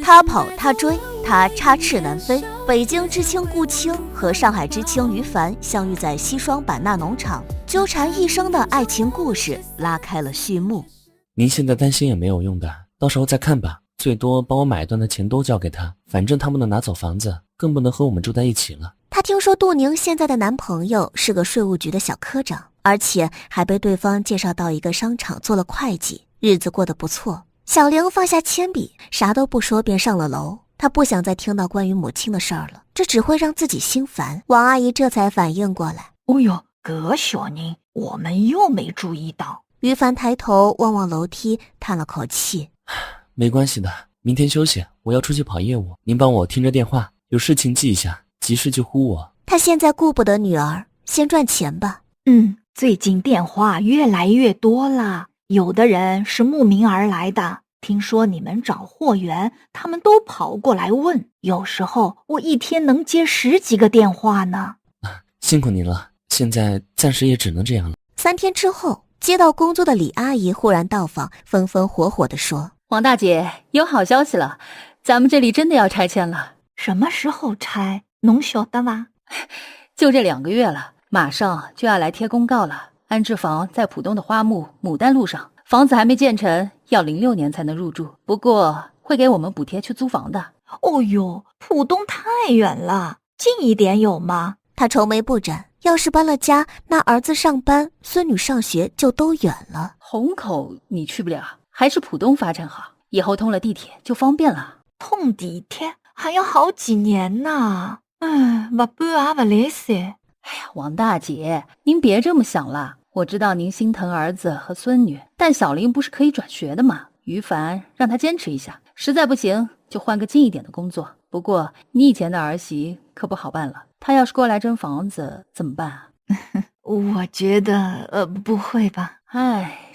他跑他追，他插翅难飞。北京知青顾青和上海知青于凡相遇在西双版纳农场，纠缠一生的爱情故事拉开了序幕。您现在担心也没有用的，到时候再看吧。最多帮我买断的钱都交给他，反正他不能拿走房子，更不能和我们住在一起了。他听说杜宁现在的男朋友是个税务局的小科长，而且还被对方介绍到一个商场做了会计，日子过得不错。小玲放下铅笔，啥都不说便上了楼。她不想再听到关于母亲的事儿了，这只会让自己心烦。王阿姨这才反应过来，哦哟，葛小宁，我们又没注意到。于凡抬头望望楼梯，叹了口气，没关系的，明天休息，我要出去跑业务，您帮我听着电话，有事情记一下，急事就呼我。他现在顾不得女儿，先赚钱吧。最近电话越来越多了，有的人是慕名而来的，听说你们找货源，他们都跑过来问，有时候我一天能接10几个电话呢。辛苦您了，现在暂时也只能这样了。3天之后，接到工作的李阿姨忽然到访，风风火火地说，王大姐，有好消息了，咱们这里真的要拆迁了。什么时候拆？侬晓得吗？就这2个月了，马上就要来贴公告了。安置房在浦东的花木牡丹路上，房子还没建成，要06年才能入住，不过会给我们补贴去租房的。哦哟，浦东太远了，近一点有吗？他愁眉不展，要是搬了家，那儿子上班，孙女上学就都远了。虹口你去不了，还是浦东发展好，以后通了地铁就方便了。通地铁还要好几年呢，不搬也不来噻。哎呀，王大姐，您别这么想了。我知道您心疼儿子和孙女，但小玲不是可以转学的吗？于凡让她坚持一下，实在不行就换个近一点的工作。不过你以前的儿媳可不好办了，她要是过来争房子怎么办啊？我觉得不会吧。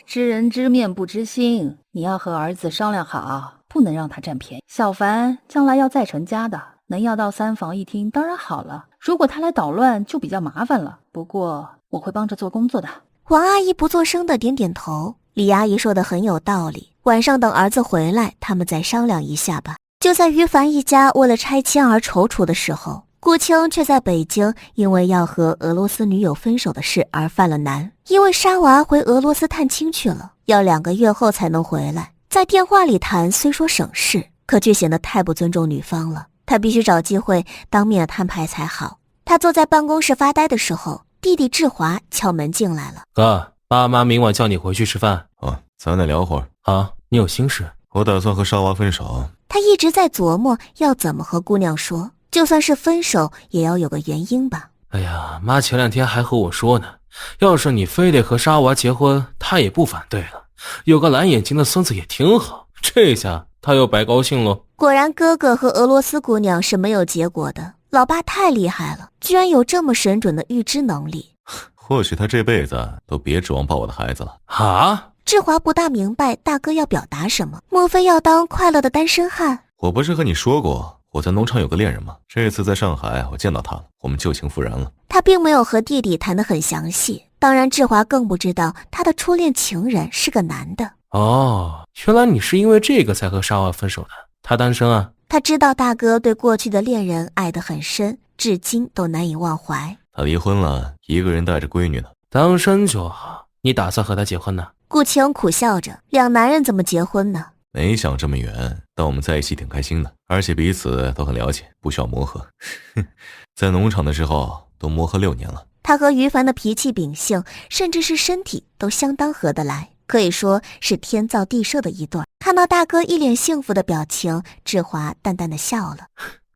知人知面不知心，你要和儿子商量好，不能让他占便宜。小凡将来要再成家的，能要到3房1厅当然好了，如果他来捣乱就比较麻烦了。不过我会帮着做工作的。王阿姨不作声的点点头，李阿姨说的很有道理，晚上等儿子回来，他们再商量一下吧。就在于凡一家为了拆迁而踌躇的时候，顾青却在北京因为要和俄罗斯女友分手的事而犯了难。因为沙娃回俄罗斯探亲去了，要2个月后才能回来。在电话里谈虽说省事，可却显得太不尊重女方了，他必须找机会当面摊牌才好。他坐在办公室发呆的时候，弟弟志华敲门进来了。哥，爸妈明晚叫你回去吃饭。咱得聊会儿。好，你有心事？我打算和沙娃分手。他一直在琢磨要怎么和姑娘说，就算是分手也要有个原因吧。哎呀，妈前2天还和我说呢，要是你非得和沙娃结婚，她也不反对了，有个蓝眼睛的孙子也挺好。这下她又白高兴了。果然哥哥和俄罗斯姑娘是没有结果的，老爸太厉害了，居然有这么神准的预知能力。或许他这辈子都别指望抱我的孩子了。志华不大明白大哥要表达什么，莫非要当快乐的单身汉？我不是和你说过我在农场有个恋人吗？这次在上海我见到他了，我们旧情复燃了。他并没有和弟弟谈得很详细，当然志华更不知道他的初恋情人是个男的。原来你是因为这个才和沙娃分手的。他单身啊？他知道大哥对过去的恋人爱得很深，至今都难以忘怀。他离婚了，一个人带着闺女呢。单身就好，你打算和他结婚呢？顾青苦笑着，两男人怎么结婚呢？没想这么远，但我们在一起挺开心的，而且彼此都很了解，不需要磨合。在农场的时候都磨合6年了。他和于凡的脾气秉性，甚至是身体都相当合得来，可以说是天造地设的一对。看到大哥一脸幸福的表情，志华淡淡的笑了。